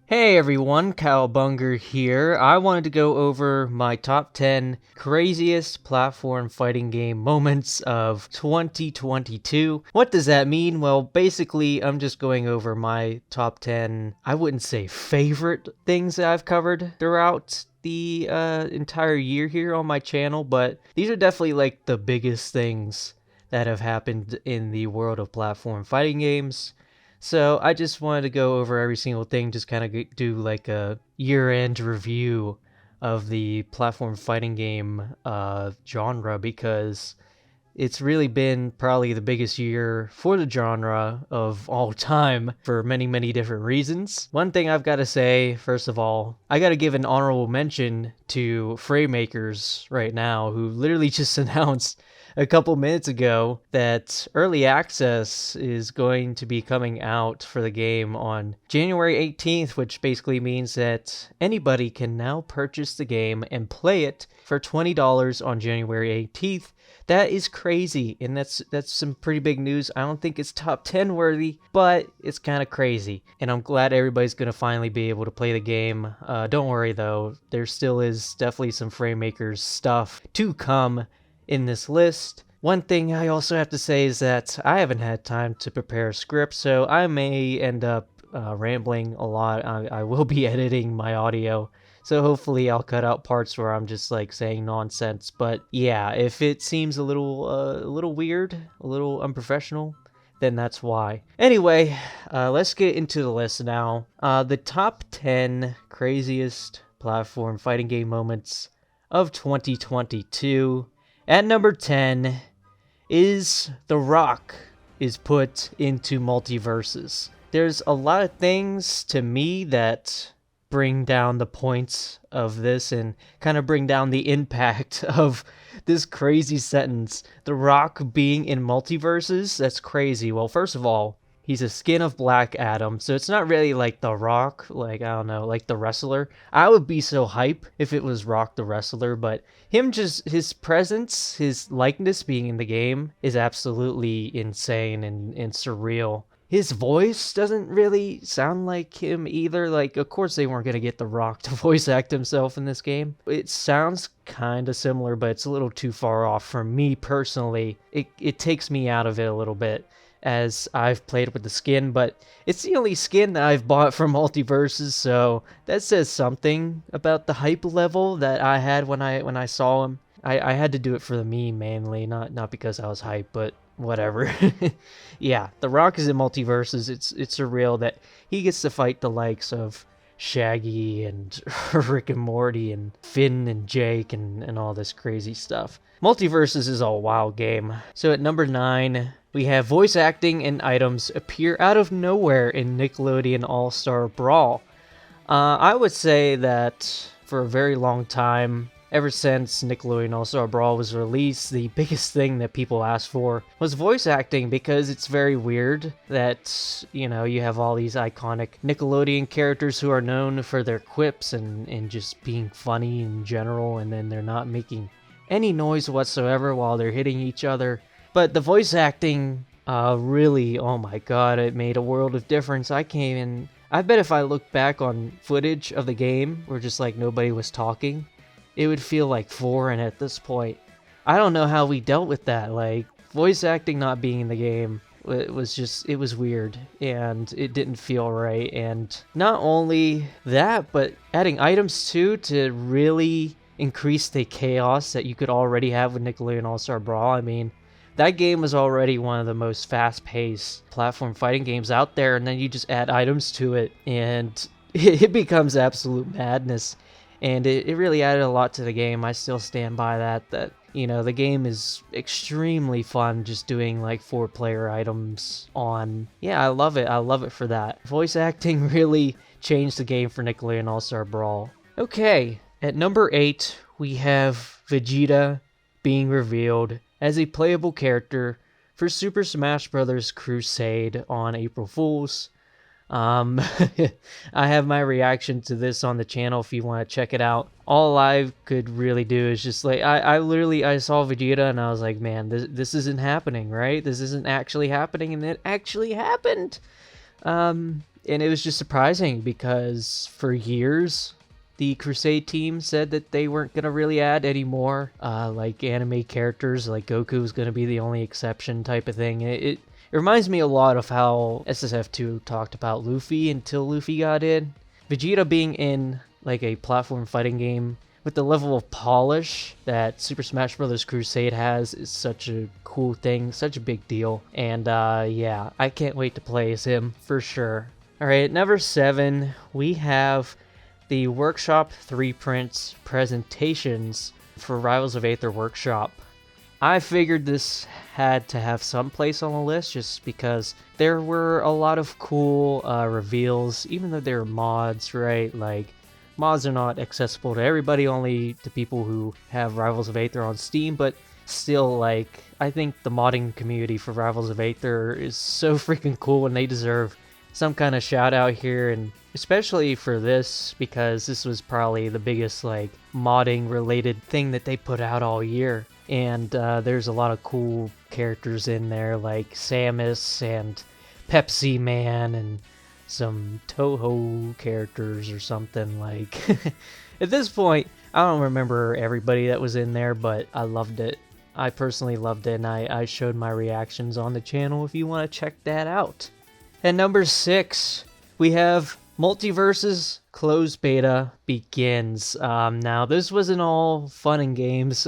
Hey everyone, Cowbunger here. I wanted to go over my top 10 craziest platform fighting game moments of 2022. What does that mean? Well, basically, I'm just going over my top 10, I wouldn't say favorite things that I've covered throughout the entire year here on my channel, but these are definitely like the biggest things that have happened in the world of platform fighting games. So I just wanted to go over every single thing, just kind of do like a year-end review of the platform fighting game genre because it's really been probably the biggest year for the genre of all time for many, many different reasons. One thing I've got to say, first of all, I got to give an honorable mention to Framemakers right now, who literally just announced a couple minutes ago that early access is going to be coming out for the game on January 18th, which basically means that anybody can now purchase the game and play it for $20 on January 18th. That is crazy, and that's some pretty big news. I don't think it's top 10 worthy, but it's kind of crazy, and I'm glad everybody's going to finally be able to play the game. Don't worry though, there still is definitely some Framemakers stuff to come in this list. One thing I also have to say is that I haven't had time to prepare a script, so I may end up rambling a lot. I will be editing my audio, so hopefully I'll cut out parts where I'm just like saying nonsense. But yeah, if it seems a little weird, a little unprofessional, then that's why. Anyway, let's get into the list now. The top 10 craziest platform fighting game moments of 2022. At number 10 is The Rock is put into MultiVersus. There's a lot of things to me that bring down the points of this and kind of bring down the impact of this crazy sentence. The Rock being in MultiVersus, that's crazy. Well, first of all, he's a skin of Black Adam, so it's not really like The Rock, like, I don't know, like the wrestler. I would be so hype if it was Rock the wrestler, but him just, his presence, his likeness being in the game is absolutely insane and surreal. His voice doesn't really sound like him either. Like, of course they weren't going to get The Rock to voice act himself in this game. It sounds kind of similar, but it's a little too far off for me personally. It takes me out of it a little bit, as I've played with the skin, but it's the only skin that I've bought from MultiVersus, so that says something about the hype level that I had when I saw him. I had to do it for the meme mainly, not because I was hyped, but whatever. Yeah, The Rock is in MultiVersus. It's surreal that he gets to fight the likes of Shaggy and Rick and Morty and Finn and Jake and all this crazy stuff. MultiVersus is a wild game. So at number 9, we have voice acting and items appear out of nowhere in Nickelodeon All-Star Brawl. I would say that for a very long time, ever since Nickelodeon All-Star Brawl was released, the biggest thing that people asked for was voice acting, because it's very weird that, you know, you have all these iconic Nickelodeon characters who are known for their quips and just being funny in general, and then they're not making any noise whatsoever while they're hitting each other. But the voice acting, really, oh my god, it made a world of difference. I bet if I look back on footage of the game where just like nobody was talking, it would feel like foreign at this point. I don't know how we dealt with that. Like, voice acting not being in the game, it was weird, and it didn't feel right. And not only that, but adding items too to really increase the chaos that you could already have with Nickelodeon All-Star Brawl. I mean, that game was already one of the most fast-paced platform fighting games out there, and then you just add items to it, and it becomes absolute madness. And it really added a lot to the game. I still stand by that, you know, the game is extremely fun just doing like 4-player items on. Yeah, I love it for that. Voice acting really changed the game for Nickelodeon All-Star Brawl. Okay, at number 8, we have Vegeta being revealed as a playable character for Super Smash Bros. Crusade on April Fools. I have my reaction to this on the channel if you want to check it out. All I could really do is just like, I saw Vegeta and I was like, man, this isn't happening, right? This isn't actually happening, and it actually happened. And it was just surprising because for years, the Crusade team said that they weren't going to really add any more, like anime characters, like Goku was going to be the only exception type of thing. It reminds me a lot of how SSF2 talked about Luffy until Luffy got in. Vegeta being in like a platform fighting game with the level of polish that Super Smash Bros. Crusade has is such a cool thing, such a big deal. And yeah, I can't wait to play as him for sure. Alright, at number 7, we have the Workshop 3 prints presentations for Rivals of Aether Workshop. I figured this had to have some place on the list just because there were a lot of cool reveals, even though they're mods, right? Like, mods are not accessible to everybody, only to people who have Rivals of Aether on Steam, but still, like, I think the modding community for Rivals of Aether is so freaking cool and they deserve some kind of shout out here, and especially for this because this was probably the biggest like modding related thing that they put out all year. And there's a lot of cool characters in there like Samus and Pepsi Man and some Toho characters or something like. At this point, I don't remember everybody that was in there, but I loved it. I personally loved it, and I showed my reactions on the channel if you want to check that out. At number 6, we have Multiverses Closed Beta begins. Now, this wasn't all fun and games.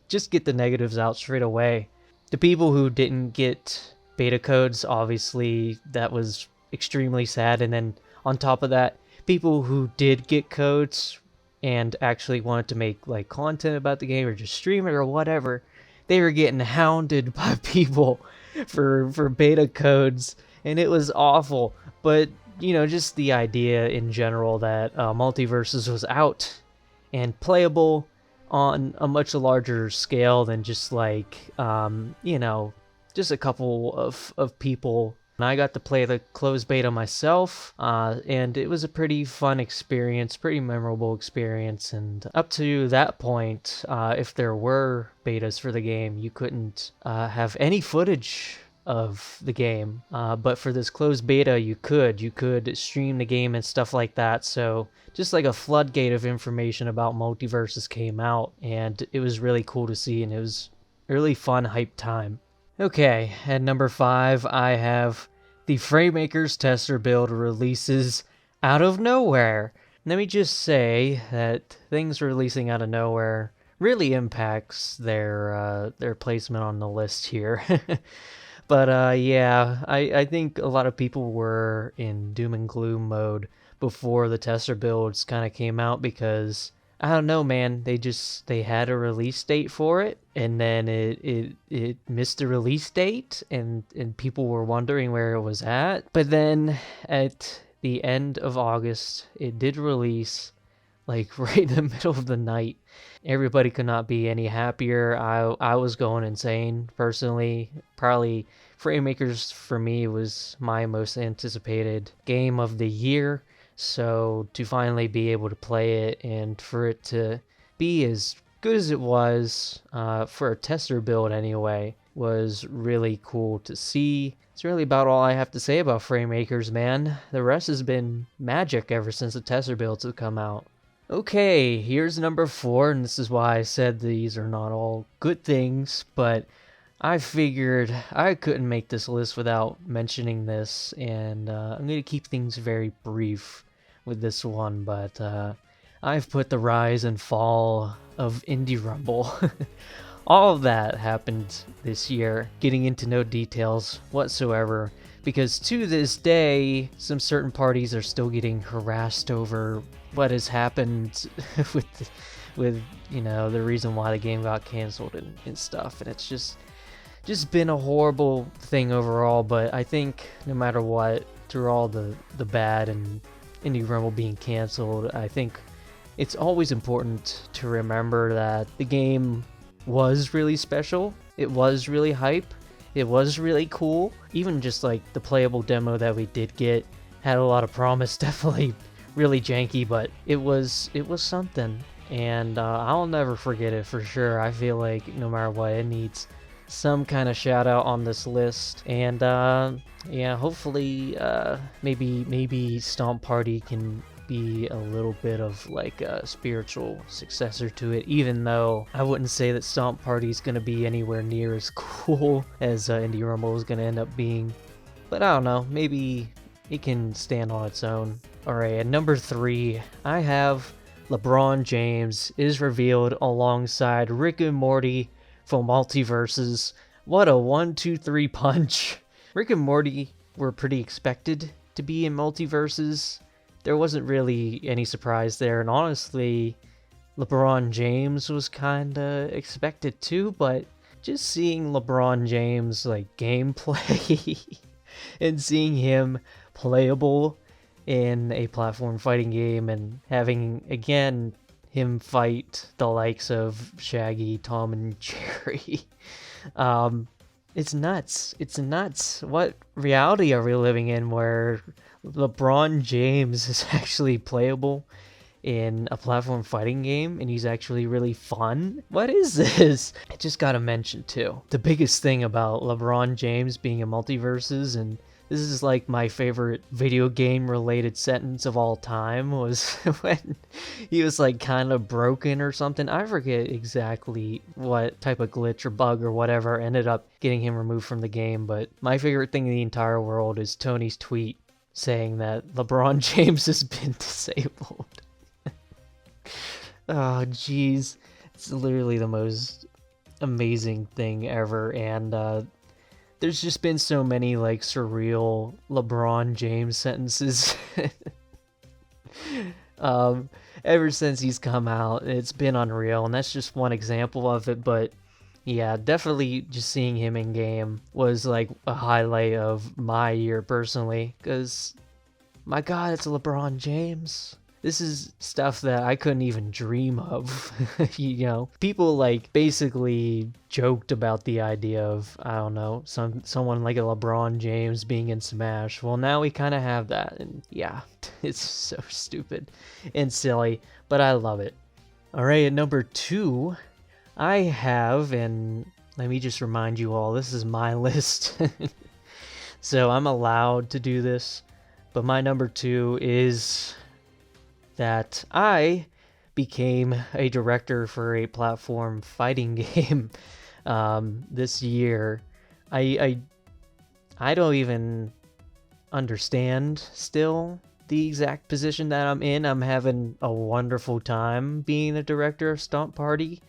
Just get the negatives out straight away. The people who didn't get beta codes, obviously, that was extremely sad. And then on top of that, people who did get codes and actually wanted to make like content about the game or just stream it or whatever, they were getting hounded by people for beta codes. And it was awful, but, you know, just the idea in general that Multiverses was out and playable on a much larger scale than just like, you know, just a couple of people. And I got to play the closed beta myself, and it was a pretty fun experience, pretty memorable experience. And up to that point, if there were betas for the game, you couldn't have any footage of the game, but for this closed beta you could stream the game and stuff like that. So just like a floodgate of information about Multiverses came out, and it was really cool to see, and it was a really fun hype time. Okay, at number 5 I have the Framemakers tester build releases out of nowhere. Let me just say that things releasing out of nowhere really impacts their placement on the list here. But yeah, I think a lot of people were in doom and gloom mode before the tester builds kind of came out because, I don't know, man, they had a release date for it, and then it missed the release date, and people were wondering where it was at. But then at the end of August, it did release, like right in the middle of the night. Everybody could not be any happier. I was going insane personally. Probably Framemakers for me was my most anticipated game of the year. So to finally be able to play it and for it to be as good as it was, for a tester build anyway, was really cool to see. It's really about all I have to say about Framemakers, man. The rest has been magic ever since the tester builds have come out. Okay, here's number 4, and this is why I said these are not all good things, but I figured I couldn't make this list without mentioning this, and I'm going to keep things very brief with this one, but I've put the rise and fall of Indie Rumble. All of that happened this year, getting into no details whatsoever, because to this day, some certain parties are still getting harassed over what has happened with you know, the reason why the game got canceled and stuff, and it's just been a horrible thing overall. But I think no matter what, through all the bad and Indie Rumble being canceled, I think it's always important to remember that the game was really special, it was really hype, it was really cool. Even just like the playable demo that we did get had a lot of promise. Definitely really janky, but it was something, and I'll never forget it for sure. I feel like no matter what, it needs some kind of shout out on this list. And yeah, hopefully maybe Stomp Party can be a little bit of like a spiritual successor to it, even though I wouldn't say that Stomp Party is going to be anywhere near as cool as Indie Rumble is going to end up being. But I don't know, maybe it can stand on its own. Alright, at number 3, I have LeBron James is revealed alongside Rick and Morty from Multiverses. What a 1-2-3 punch. Rick and Morty were pretty expected to be in Multiverses. There wasn't really any surprise there, and honestly, LeBron James was kinda expected too, but just seeing LeBron James like gameplay and seeing him playable in a platform fighting game and having again him fight the likes of Shaggy, Tom, and Jerry. It's nuts. It's nuts. What reality are we living in where LeBron James is actually playable in a platform fighting game and he's actually really fun? What is this? I just gotta mention too, the biggest thing about LeBron James being in Multiverses, and this is like my favorite video game related sentence of all time, was when he was like kind of broken or something. I forget exactly what type of glitch or bug or whatever ended up getting him removed from the game, but my favorite thing in the entire world is Tony's tweet saying that LeBron James has been disabled. Oh, jeez. It's literally the most amazing thing ever, and there's just been so many, like, surreal LeBron James sentences. Ever since he's come out, it's been unreal, and that's just one example of it, but yeah, definitely just seeing him in game was, like, a highlight of my year, personally, because, my god, it's LeBron James. This is stuff that I couldn't even dream of, you know? People, like, basically joked about the idea of, I don't know, someone like a LeBron James being in Smash. Well, now we kind of have that, and yeah, it's so stupid and silly, but I love it. Alright, at number 2, I have, and let me just remind you all, this is my list, so I'm allowed to do this, but my number 2 is that I became a director for a platform fighting game this year. I don't even understand still the exact position that I'm in. I'm having a wonderful time being the director of Stomp Party,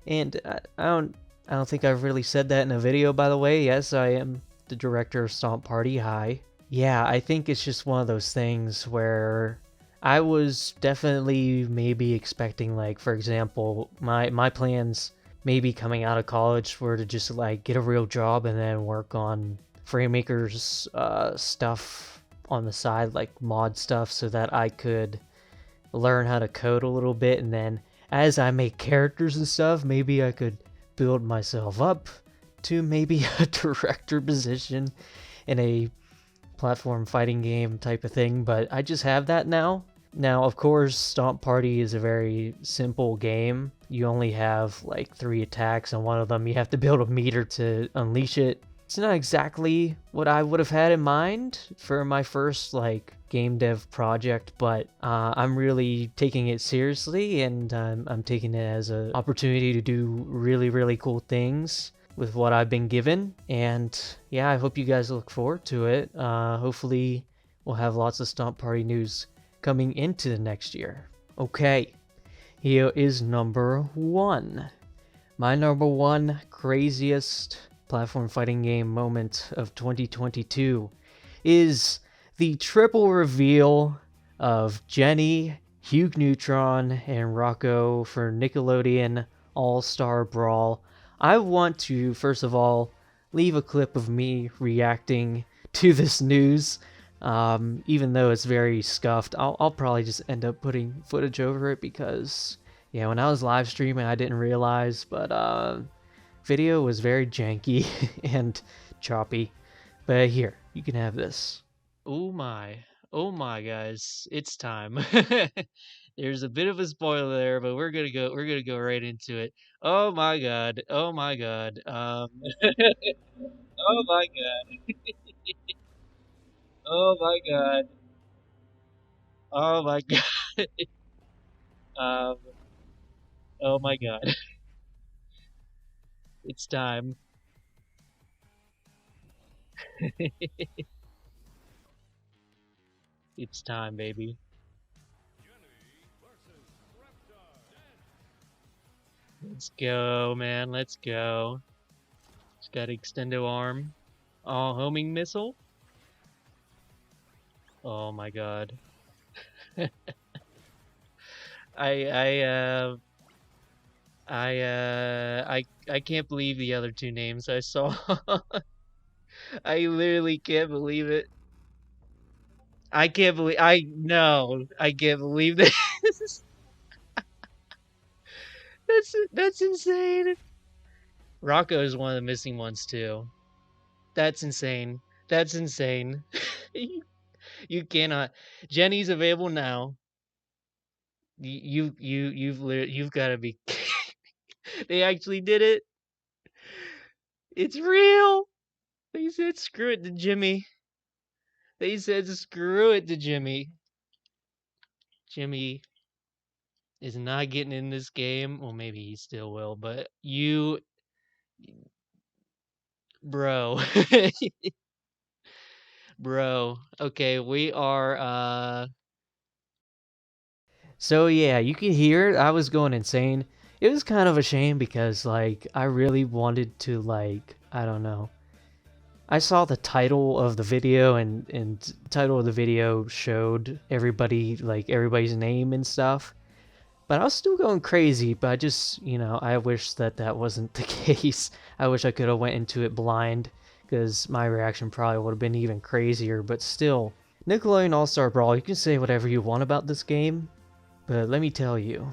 and I don't think I've really said that in a video, by the way. Yes, I am the director of Stomp Party. Hi. Yeah, I think it's just one of those things where I was definitely maybe expecting, like, for example, my plans maybe coming out of college were to just, like, get a real job and then work on FrameMaker's stuff on the side, like mod stuff, so that I could learn how to code a little bit, and then as I make characters and stuff, maybe I could build myself up to maybe a director position in a platform fighting game type of thing, but I just have that now. Now, of course, Stomp Party is a very simple game. You only have like 3 attacks, and one of them you have to build a meter to unleash it. It's not exactly what I would have had in mind for my first like game dev project, but I'm really taking it seriously, and I'm taking it as an opportunity to do really cool things with what I've been given. And yeah, I hope you guys look forward to it. Hopefully we'll have lots of Stomp Party news coming into the next year. Okay, here is number 1. My number 1 craziest platform fighting game moment of 2022 is the triple reveal of Jenny, Hugh Neutron, and Rocco for Nickelodeon All-Star Brawl. I want to, first of all, leave a clip of me reacting to this news. Even though it's very scuffed, I'll probably just end up putting footage over it because, yeah, when I was live streaming, I didn't realize, but video was very janky and choppy. But here, you can have this. Oh my. Oh my guys, it's time. There's a bit of a spoiler there, but we're gonna go right into it. Oh my god. Oh my god. Oh my god. Oh my god. Oh my god. Um oh my god. It's time. It's time, baby. Let's go, man. Let's go. Just got extendo arm. Oh, homing missile. Oh my god. I I uh I can't believe the other two names I saw. I literally can't believe it. I can't believe I no, I can't believe this. That's insane. Rocco is one of the missing ones too. That's insane. That's insane. You cannot. Jenny's available now. You've got to be. They actually did it. It's real. They said screw it to Jimmy. They said screw it to Jimmy. Jimmy is not getting in this game. Well, maybe he still will, but bro, bro. Okay, we are. So yeah, you can hear I was going insane. It was kind of a shame because like I really wanted to like I don't know. I saw the title of the video and title of the video showed everybody like everybody's name and stuff. But I was still going crazy, but I just, I wish that that wasn't the case. I wish I could have went into it blind because my reaction probably would have been even crazier, but still. Nickelodeon All-Star Brawl, you can say whatever you want about this game, but let me tell you,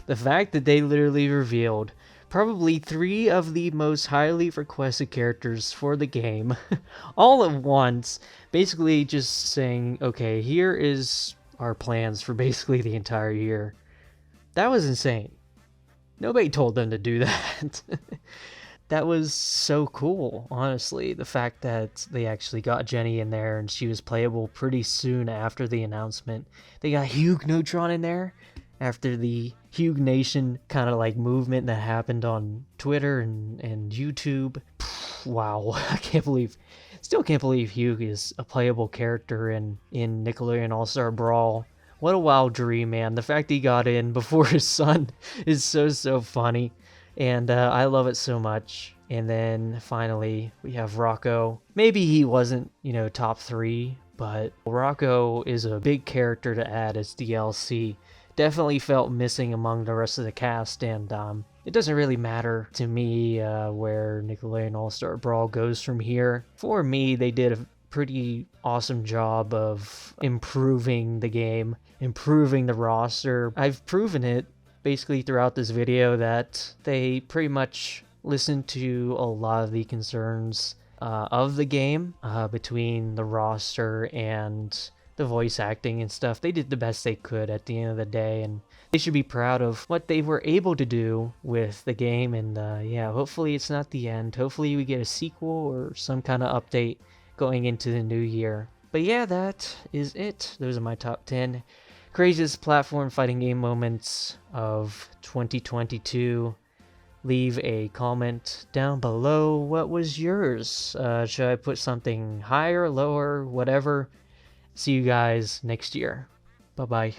the fact that they literally revealed probably 3 of the most highly requested characters for the game all at once, basically just saying, okay, here is our plans for basically the entire year. That was insane. Nobody told them to do that. That was so cool, honestly. The fact that they actually got Jenny in there and she was playable pretty soon after the announcement. They got Hugh Neutron in there after the Hugh Nation kind of like movement that happened on Twitter and YouTube. Wow, still can't believe Hugh is a playable character in Nickelodeon All-Star Brawl. What a wild dream, man. The fact he got in before his son is so funny. And I love it so much. And then finally, we have Rocco. Maybe he wasn't, top 3, but Rocco is a big character to add as DLC. Definitely felt missing among the rest of the cast, and it doesn't really matter to me where Nickelodeon All-Star Brawl goes from here. For me, they did a pretty awesome job of improving the game, improving the roster. I've proven it basically throughout this video that they pretty much listened to a lot of the concerns of the game between the roster and the voice acting and stuff. They did the best they could at the end of the day, and they should be proud of what they were able to do with the game. And yeah, hopefully it's not the end. Hopefully we get a sequel or some kind of update going into the new year. But yeah, that is it. Those are my top 10 craziest platform fighting game moments of 2022. Leave a comment down below. What was yours? Should I put something higher, lower, whatever? See you guys next year. Bye-bye.